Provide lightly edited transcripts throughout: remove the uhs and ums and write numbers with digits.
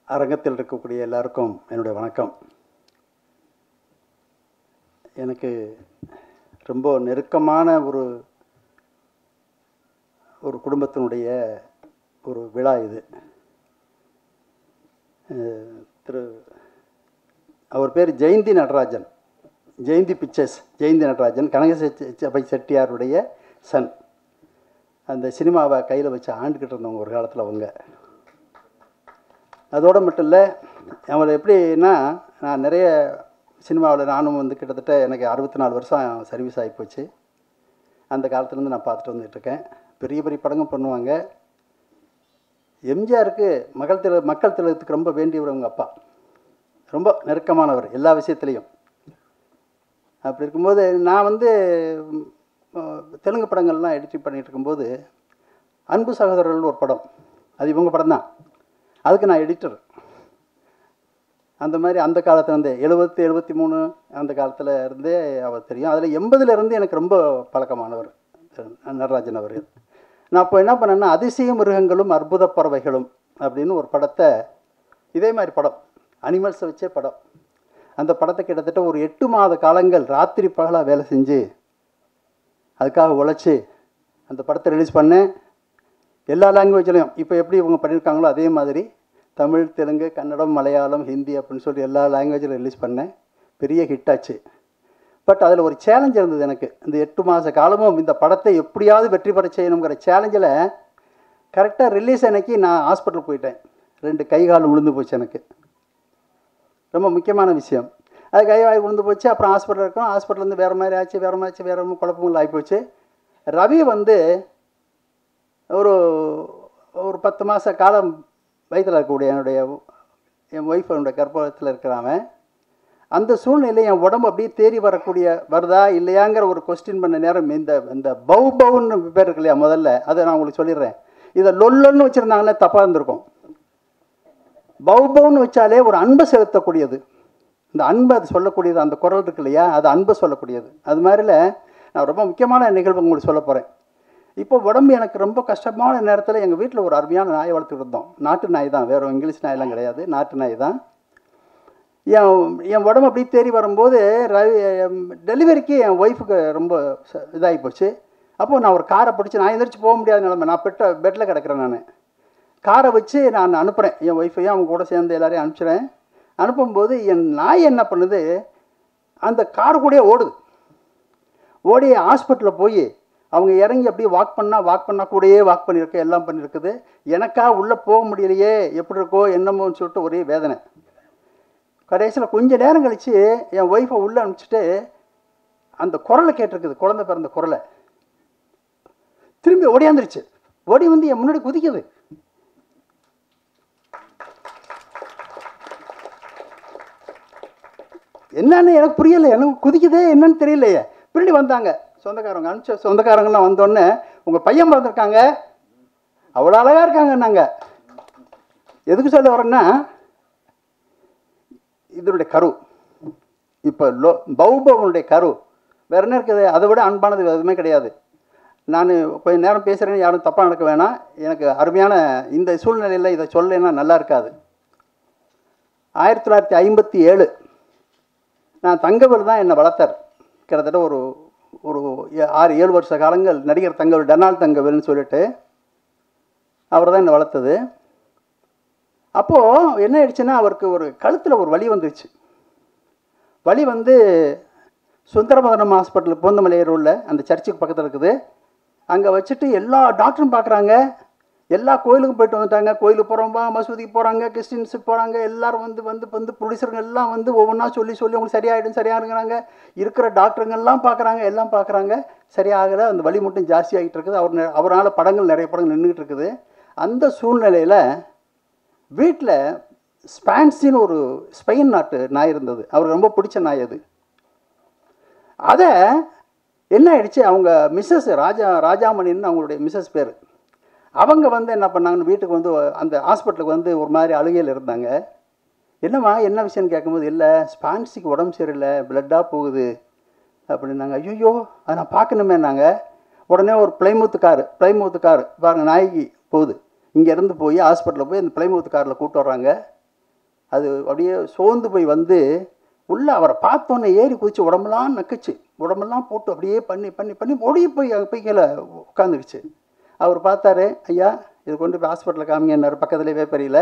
அரங்கத்தில் இருக்கக்கூடிய எல்லாருக்கும் என்னுடைய வணக்கம். எனக்கு ரொம்ப நெருக்கமான ஒரு குடும்பத்தினுடைய ஒரு விழா இது. அவர் பேர் ஜெயந்தி நடராஜன், ஜெயந்தி பிக்சர்ஸ் ஜெயந்தி நடராஜன், கனகசபை செட்டியாருடைய சன். அந்த சினிமாவை கையில் வச்சு ஆண்டுக்கிட்டு இருந்தவங்க ஒரு காலத்தில் அவங்க. அதோடு மட்டும் இல்லை, அவரை எப்படின்னா, நான் நிறைய சினிமாவில் நானும் வந்து கிட்டத்தட்ட எனக்கு 64 வருஷம் சர்வீஸ் ஆகிப்போச்சு. அந்த காலத்துலேருந்து நான் பார்த்துட்டு வந்துட்டுருக்கேன். பெரிய பெரிய படங்கள் பண்ணுவாங்க. எம்ஜிஆருக்கு மக்கள் திலகத்துக்கு ரொம்ப வேண்டியவர் அவங்க அப்பா, ரொம்ப நெருக்கமானவர் எல்லா விஷயத்துலேயும். அப்படி இருக்கும்போது நான் வந்து தெலுங்கு படங்கள்லாம் எடிட்டிங் பண்ணிகிட்டு இருக்கும்போது அன்பு சகோதரர்கள் ஒரு படம், அது இவங்க படம் தான். அதுக்கு நான் எடிட்டர். அந்த மாதிரி அந்த காலத்துலேருந்தே 70 73 அந்த காலத்தில் இருந்தே அவர் தெரியும். அதில் 80லேருந்து எனக்கு ரொம்ப பழக்கமானவர் நடராஜன் அவர். நான் இப்போ என்ன பண்ணேன்னா, அதிசய மிருகங்களும் அற்புத பறவைகளும் அப்படின்னு ஒரு படத்தை, இதே மாதிரி படம், அனிமல்ஸை வச்சே படம். அந்த படத்தை கிட்டத்தட்ட ஒரு 8 மாத காலங்கள் ராத்திரி பகலாக வேலை செஞ்சு அதுக்காக உழைச்சி அந்த படத்தை ரிலீஸ் பண்ணேன். எல்லா லாங்குவேஜ்லையும் இப்போ எப்படி இவங்க பண்ணியிருக்காங்களோ அதே மாதிரி தமிழ், தெலுங்கு, கன்னடம், மலையாளம், ஹிந்தி அப்படின்னு சொல்லி எல்லா லாங்குவேஜில் ரிலீஸ் பண்ணேன். பெரிய ஹிட் ஆச்சு. பட் அதில் ஒரு சேலஞ்ச் இருந்தது எனக்கு. இந்த 8 மாத காலமும் இந்த படத்தை எப்படியாவது வெற்றி பெற செய்யணுங்கிற சேலஞ்சில் கரெக்டாக ரிலீஸ் அன்னைக்கு நான் ஹாஸ்பிட்டல் போயிட்டேன். 2 கை கால் விழுந்து போச்சு எனக்கு. ரொம்ப முக்கியமான விஷயம். அது கை வாய் விழுந்து போச்சு. அப்புறம் ஹாஸ்பிட்டல் இருக்கோம். ஹாஸ்பிட்டலேருந்து வேறு மாதிரி ஆச்சு, வேறு குழப்பங்கள் ஆகிப்போச்சு. ரவி வந்து ஒரு 10 மாத காலம் வயிற்றில் இருக்கக்கூடிய என் ஒய்ஃப் என்னுடைய கர்ப்பத்தில் இருக்கிறான். அந்த சூழ்நிலை என் உடம்பு அப்படியே தேறி வருதா இல்லையாங்கிற ஒரு கொஸ்டின் பண்ண நேரம் இந்த பவுன்னு பேர் இருக்கு இல்லையா, முதல்ல அதை நான் உங்களுக்கு சொல்லிடுறேன். இதை லொல்லன்னு வச்சுருந்தாங்களே தப்பாக இருந்திருக்கும். பவுன்னு வச்சாலே ஒரு அன்பை செலுத்தக்கூடியது, இந்த அன்பை அது சொல்லக்கூடியது. அந்த குரல் இருக்கு இல்லையா, அது அன்பை சொல்லக்கூடியது. அது மாதிரில நான் ரொம்ப முக்கியமான நிகழ்வு உங்களுக்கு சொல்ல போகிறேன். இப்போ உடம்பு எனக்கு ரொம்ப கஷ்டமான நேரத்தில் எங்கள் வீட்டில் ஒரு அருமையான நாயை வளர்த்துக்கிட்டு இருந்தோம். நாட்டு நாய் தான், வேறு இங்கிலீஷ் நாயெல்லாம் கிடையாது, நாட்டு நாய் தான். என் உடம்பு அப்படி தேறி வரும்போது டெலிவரிக்கு என் ஒய்ஃபுக்கு ரொம்ப இதாகி போச்சு. அப்போது நான் ஒரு காரை பிடிச்சி, நான் எந்திரிச்சு போக முடியாத நிலைமை, நான் பெட்டில் கிடக்கிறேன். நான் காரை வச்சு நான் அனுப்புகிறேன் என் ஒய்ஃபையும், அவங்க கூட சேர்ந்து எல்லாரையும் அனுப்பிச்சிடுறேன். அனுப்பும்போது என் நாய் என்ன பண்ணுது, அந்த கார் கூடயே ஓடி ஹாஸ்பிட்டலில் போய் அவங்க இறங்கி அப்படியே வாக் பண்ணால் கூடயே வாக் பண்ணியிருக்கு, எல்லாம் பண்ணியிருக்குது. எனக்கா உள்ளே போக முடியலையே, எப்படி இருக்கோ என்னமோன்னு சொல்லிட்டு ஒரே வேதனை. கடைசியில் கொஞ்சம் நேரம் கழித்து என் ஒய்ஃபை உள்ளே அனுப்பிச்சிட்டு அந்த குரலை கேட்டிருக்குது, குழந்தை பிறந்த குரலை. திரும்பி ஓடியாந்துருச்சு. ஓடி வந்து என் முன்னாடி குதிக்குது. என்னன்னு எனக்கு புரியலை, எனக்கு குதிக்குதே என்னன்னு தெரியலையே. பின்னாடி வந்தாங்க சொந்தக்காரங்க, அனுப்பிச்ச சொந்தக்காரங்களாம் வந்தோடனே, உங்கள் பையன் பிறந்திருக்காங்க, அவ்வளோ அழகாக இருக்காங்க. நாங்கள் எதுக்கு சொல்ல வரோன்னா, இதனுடைய கரு இப்போ பவுனுடைய கரு வேறு என்ன இருக்குது, அதை விட அன்பானது எதுவுமே கிடையாது. நான் கொஞ்சம் நேரம் பேசுகிறேன்னு யாரும் தப்பாக நடக்க வேணாம். எனக்கு அருமையான இந்த சூழ்நிலையில் இதை சொல்லலைன்னா நல்லா இருக்காது. 1957 நான் தங்கவேல் தான் என்னை வளர்த்தார். கிட்டத்தட்ட ஒரு 6-7 வருஷ காலங்கள் நடிகர் தங்கவேல், டனால் தங்கவேல்னு சொல்லிட்டு அவர் தான் என்னை வளர்த்தது. அப்போது என்ன ஆயிடுச்சுன்னா, அவருக்கு ஒரு கழுத்தில் ஒரு வலி வந்துருச்சு. வலி வந்து சுந்தரமதனம் ஹாஸ்பிட்டல், பூந்தமல்லியர் உள்ள அந்த சர்ச்சுக்கு பக்கத்தில் இருக்குது. அங்கே வச்சுட்டு எல்லா டாக்டரும் பார்க்குறாங்க. எல்லா கோயிலுக்கும் போயிட்டு வந்துட்டாங்க. கோயிலுக்கு போகிறோம்பா, மசூதிக்கு போகிறாங்க, கிறிஸ்டின்ஸுக்கு போகிறாங்க. எல்லோரும் வந்து ப்ரொடியூசருங்க எல்லாம் வந்து ஒவ்வொன்றா சொல்லி உங்களுக்கு சரியாகிடுங்கிறாங்க. இருக்கிற டாக்டருங்கெல்லாம் பார்க்குறாங்க, எல்லாம் பார்க்குறாங்க, சரியாகலை. அந்த வலி மட்டும் ஜாஸ்தி ஆகிட்டு இருக்குது. அவரால் நிறைய படங்கள் நின்றுக்கிட்டு இருக்குது. அந்த சூழ்நிலையில் வீட்டில் ஸ்பான்சின்னு ஒரு ஸ்பெயின் நாட்டு நாய் இருந்தது. அவருக்கு ரொம்ப பிடிச்ச நாய் அது. அதை என்ன ஆயிடுச்சு, அவங்க மிஸ்ஸஸ் ராஜாமணின்னு அவங்களுடைய மிஸ்ஸஸ் பேர், அவங்க வந்து என்ன பண்ணாங்கன்னு வீட்டுக்கு வந்து அந்த ஹாஸ்பிட்டலுக்கு வந்து ஒரு மாதிரி அழுகையில் இருந்தாங்க. என்னம்மா என்ன விஷயம்னு கேட்கும்போது, இல்லை ஸ்பான்சிக்கு உடம்பு சரியில்லை, பிளட்டாக போகுது அப்படின்னாங்க. ஐயோ அதை நான் பார்க்கணுமே. நாங்கள் உடனே ஒரு பிளைமூத்து காரு பாருங்கள், நாய்க்கு போகுது. இங்கேருந்து போய் ஹாஸ்பிட்டலில் போய் அந்த பிளைமூத்து காரில் கூப்பிட்டு வர்றாங்க. அது அப்படியே சோர்ந்து போய் வந்து உள்ளே அவரை பார்த்தோன்னே ஏறி குதிச்சு உடம்பெல்லாம் நக்குச்சு, உடம்பெல்லாம் போட்டு அப்படியே பண்ணி பண்ணி பண்ணி ஓடி போய் அங்கே போய் கீழே உட்காந்துக்குச்சு. அவர் பார்த்தாரு, ஐயா இது கொண்டு போய் ஹாஸ்பிட்டலில் காமிங்கன்னாரு. பக்கத்துலேயே வேப்பரியில்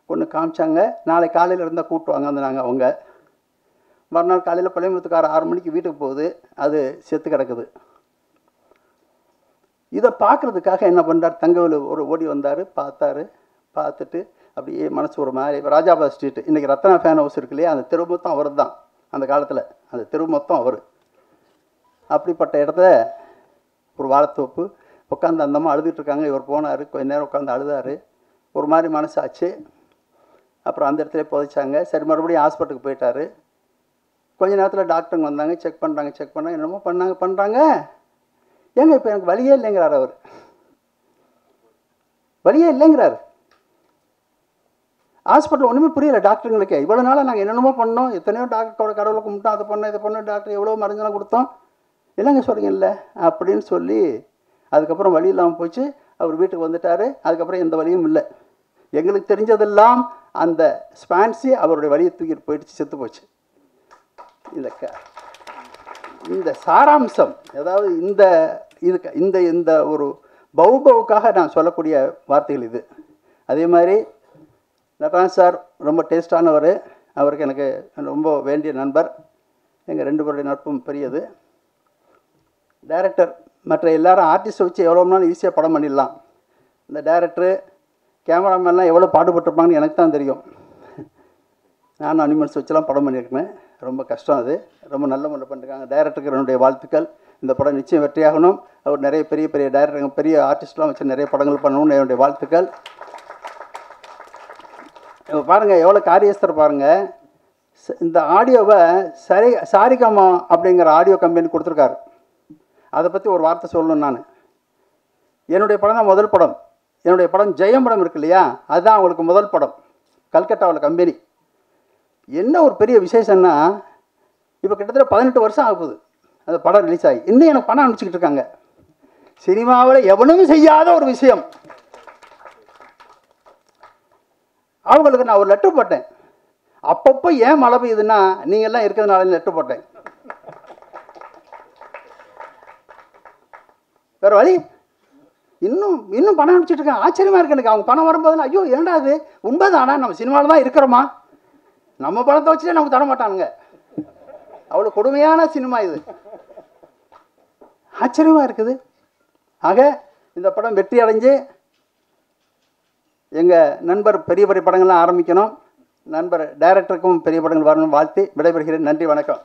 கொண்டு காமிச்சாங்க. நாளைக்கு காலையில் இருந்தால் கூப்பிட்டு வாங்க அவங்க. மறுநாள் காலையில் பள்ளிமரத்துக்கார 6 மணிக்கு வீட்டுக்கு போகுது, அது செத்து கிடக்குது. இதை பார்க்குறதுக்காக என்ன பண்ணுறார், தங்கவேலு ஓடி வந்தார், பார்த்துட்டு அப்படியே மனசு ஒரு மாதிரி. ராஜாபாத் ஸ்ட்ரீட் இன்றைக்கி ரத்னா ஃபேன் ஹவுஸ் இருக்கு இல்லையா, அந்த தெரு மொத்தம் அவர் தான். அந்த காலத்தில் அந்த தெரு மொத்தம் அவர். அப்படிப்பட்ட இடத்துல ஒரு வாழைத்தோப்பு உட்காந்து அந்தம்மா அழுதுட்டு இருக்காங்க. இவர் போனார், கொஞ்ச நேரம் உட்காந்து அழுதார். ஒரு மாதிரி மனசாச்சு. அப்புறம் அந்த இடத்துல புதைச்சாங்க. சரி, மறுபடியும் ஹாஸ்பிட்டலுக்கு போயிட்டார். கொஞ்ச நேரத்தில் டாக்டருங்க வந்தாங்க, செக் பண்ணாங்க, என்னமோ பண்ணுறாங்க. ஏங்க இப்போ எனக்கு வலியே இல்லைங்கிறார் அவர். வலியே இல்லைங்கிறார். ஹாஸ்பிட்டல் ஒன்றுமே புரியல டாக்டருங்களுக்கு. இவ்வளோ நாளாக நாங்கள் என்னென்னமோ பண்ணோம், எத்தனையோ டாக்டரோட கடவுளை கும்பிட்டோம், அதை பண்ணோம் இதை பண்ணோம், டாக்டர் எவ்வளோ மருந்தெல்லாம் கொடுத்தோம், இல்லைங்க சொல்கிறீங்கல்ல அப்படின்னு சொல்லி அதுக்கப்புறம் வலி இல்லாமல் போச்சு. அவர் வீட்டுக்கு வந்துட்டார். அதுக்கப்புறம் எந்த வலியும் இல்லை. எங்களுக்கு தெரிஞ்சதெல்லாம் அந்த ஸ்பான்ஸி அவருடைய வலியை தூக்கிட்டு போயிடுச்சு, செத்து போச்சு. இந்த சாராம்சம், அதாவது இந்த ஒரு பௌபவுக்காக நான் சொல்லக்கூடிய வார்த்தைகள் இது. அதே மாதிரி நடராஜ் சார் ரொம்ப டேஸ்டானவர். அவருக்கு எனக்கு ரொம்ப வேண்டிய நண்பர். எங்கள் 2 பேருடைய நட்பும் பெரியது. டைரக்டர் மற்ற எல்லாரும் ஆர்டிஸ்ட்டை வச்சு எவ்வளோ நாளும் ஈஸியாக படம் பண்ணிடலாம். இந்த டைரக்டரு கேமராமேன்லாம் எவ்வளோ பாடுபட்டிருப்பாங்கன்னு எனக்கு தான் தெரியும். நான் அனிமல்ஸ் வச்சுலாம் படம் பண்ணியிருக்கேன். ரொம்ப கஷ்டம். அது ரொம்ப நல்ல முறையில் பண்ணிருக்காங்க. டைரக்டருக்கு என்னுடைய வாழ்த்துக்கள். இந்த படம் நிச்சயம் வெற்றியாகணும். அவர் நிறைய பெரிய பெரிய டைரக்டருங்க, பெரிய ஆர்டிஸ்ட்லாம் வச்சு நிறைய படங்கள் பண்ணணும்னு என்னுடைய வாழ்த்துக்கள். பாருங்கள் எவ்வளோ காரியஸ்தர் பாருங்கள். இந்த ஆடியோவை சாரிகாமா அப்படிங்கிற ஆடியோ கம்பெனி கொடுத்துருக்காரு. அதை பற்றி ஒரு வார்த்தை சொல்லணும். நான் என்னுடைய படம் தான் முதல் படம். என்னுடைய படம் ஜெயம் படம் இருக்கு இல்லையா, அதுதான் அவங்களுக்கு முதல் படம். கல்கட்டாவில் கம்பெனி. என்ன ஒரு பெரிய விசேஷம்னா, இப்போ கிட்டத்தட்ட 18 வருஷம் ஆகுது அந்த படம் ரிலீஸ் ஆகி. இன்னும் எனக்கு பணம் அனுப்பிச்சிக்கிட்டு இருக்காங்க. சினிமாவில் எவனும் செய்யாத ஒரு விஷயம். அவங்களுக்கு நான் ஒரு லெட்டர் போட்டேன். அப்பப்போ ஏன் மழை பெய்யுதுன்னா நீங்கள்லாம் இருக்கிறதுனால லெட்டர் போட்டேன். வேறு வழி. இன்னும் பணம் அனுப்பிச்சிட்டு இருக்காங்க. ஆச்சரியமாக இருக்கு எனக்கு. அவங்க பணம் வரும்போது ஐயோ ஏண்டா அது உண்மைதானா, நம்ம சினிமாவில் தான் இருக்கிறோமா, நம்ம பணத்தை வச்சுட்டு நமக்கு தர மாட்டானுங்க. அவ்வளோ கொடுமையான சினிமா இது. ஆச்சரியமாக இருக்குது. ஆக இந்த படம் வெற்றி அடைஞ்சு எங்கள் நண்பர் பெரிய பெரிய படங்கள்லாம் ஆரம்பிக்கணும். நண்பர் டைரக்டருக்கும் பெரிய படங்கள் வரணும் வாழ்த்தி விடைபெறுகிறேன். நன்றி, வணக்கம்.